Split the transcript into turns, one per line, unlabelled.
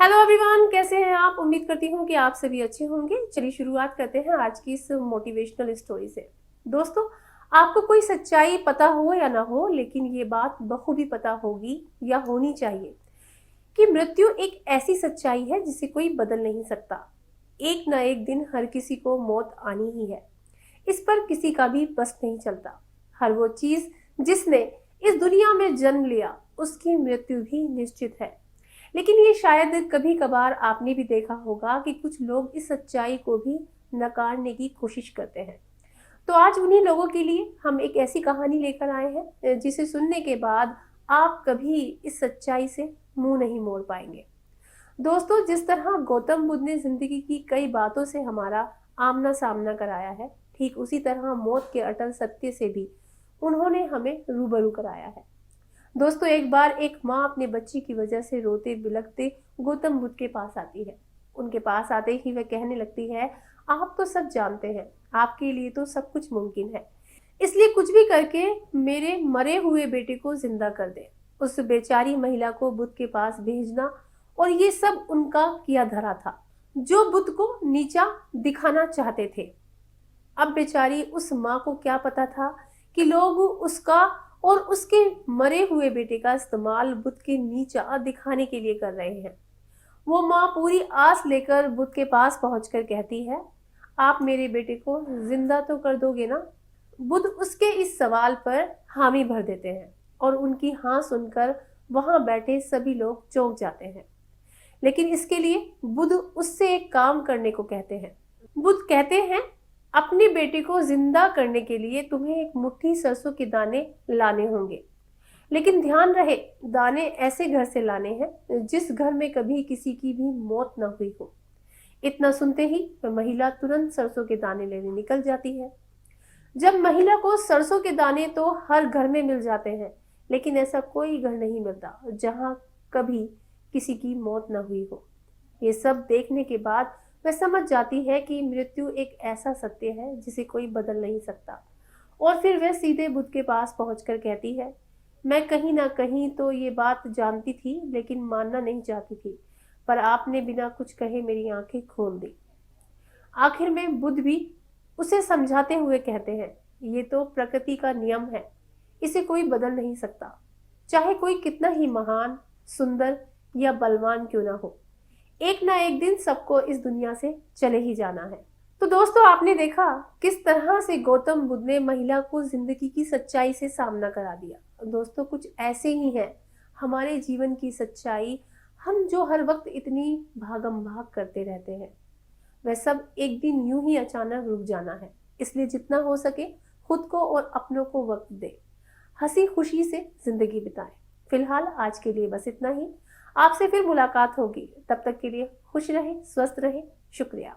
Hello everyone, कैसे हैं आप। उम्मीद करती हूँ कि आप सभी अच्छे होंगे। चलिए शुरुआत करते हैं आज की इस मोटिवेशनल स्टोरी से। दोस्तों, आपको कोई सच्चाई पता हो या ना हो, लेकिन ये बात बखूबी पता होगी या होनी चाहिए कि मृत्यु एक ऐसी सच्चाई है जिसे कोई बदल नहीं सकता। एक ना एक दिन हर किसी को मौत आनी ही है। इस पर किसी का भी बस नहीं चलता। हर वो चीज जिसने इस दुनिया में जन्म लिया, उसकी मृत्यु भी निश्चित है। लेकिन ये शायद कभी कभार आपने भी देखा होगा कि कुछ लोग इस सच्चाई को भी नकारने की कोशिश करते हैं। तो आज उन्हीं लोगों के लिए हम एक ऐसी कहानी लेकर आए हैं जिसे सुनने के बाद आप कभी इस सच्चाई से मुंह नहीं मोड़ पाएंगे। दोस्तों, जिस तरह गौतम बुद्ध ने जिंदगी की कई बातों से हमारा आमना सामना कराया है, ठीक उसी तरह मौत के अटल सत्य से भी उन्होंने हमें रूबरू कराया है। दोस्तों, एक बार एक माँ अपने बच्ची की वजह से रोते बिलखते गौतम बुद्ध के पास आती है। उनके पास आते ही वह कहने लगती है, आप तो सब जानते हैं, आपके लिए तो सब कुछ मुमकिन है, इसलिए कुछ भी करके मेरे मरे हुए बेटे को जिंदा कर दे। उस बेचारी महिला को बुद्ध के पास भेजना और ये सब उनका किया धरा था, जो बुद्ध को नीचा दिखाना चाहते थे। अब बेचारी उस माँ को क्या पता था कि लोग उसका और उसके मरे हुए बेटे का इस्तेमाल बुद्ध के नीचा दिखाने के लिए कर रहे हैं। वो माँ पूरी आस लेकर बुद्ध के पास पहुंचकर कहती है, आप मेरे बेटे को जिंदा तो कर दोगे ना। बुद्ध उसके इस सवाल पर हामी भर देते हैं और उनकी हाँ सुनकर वहां बैठे सभी लोग चौंक जाते हैं। लेकिन इसके लिए बुद्ध उससे एक काम करने को कहते हैं। बुद्ध कहते हैं, अपने बेटे को जिंदा करने के लिए तुम्हें एक मुट्ठी सरसों के दाने लाने होंगे, लेकिन ध्यान रहे दाने ऐसे घर से लाने हैं जिस घर में कभी किसी की भी मौत न हुई हो। इतना सुनते ही वह महिला तुरंत सरसों के दाने लेने निकल जाती है। जब महिला को सरसों के दाने तो हर घर में मिल जाते हैं, लेकिन ऐसा कोई घर नहीं मिलता जहां कभी किसी की मौत न हुई हो। ये सब देखने के बाद वह समझ जाती है कि मृत्यु एक ऐसा सत्य है जिसे कोई बदल नहीं सकता। और फिर वह सीधे बुद्ध के पास पहुंचकर कहती है, मैं कहीं ना कहीं तो ये बात जानती थी, लेकिन मानना नहीं चाहती थी, पर आपने बिना कुछ कहे मेरी आंखें खोल दी। आखिर में बुद्ध भी उसे समझाते हुए कहते हैं, ये तो प्रकृति का नियम है, इसे कोई बदल नहीं सकता, चाहे कोई कितना ही महान, सुंदर या बलवान क्यों ना हो। एक ना एक दिन सबको इस दुनिया से चले ही जाना है। तो दोस्तों, आपने देखा किस तरह से गौतम बुद्ध ने महिला को जिंदगी की सच्चाई से सामना करा दिया। दोस्तों, कुछ ऐसे ही है हमारे जीवन की सच्चाई। हम जो हर वक्त इतनी भागम भाग करते रहते हैं, वह सब एक दिन यूं ही अचानक रुक जाना है। इसलिए जितना हो सके खुद को और अपनों को वक्त दे, हंसी खुशी से जिंदगी बिताएं। फिलहाल आज के लिए बस इतना ही। आपसे फिर मुलाकात होगी, तब तक के लिए खुश रहें, स्वस्थ रहें। शुक्रिया।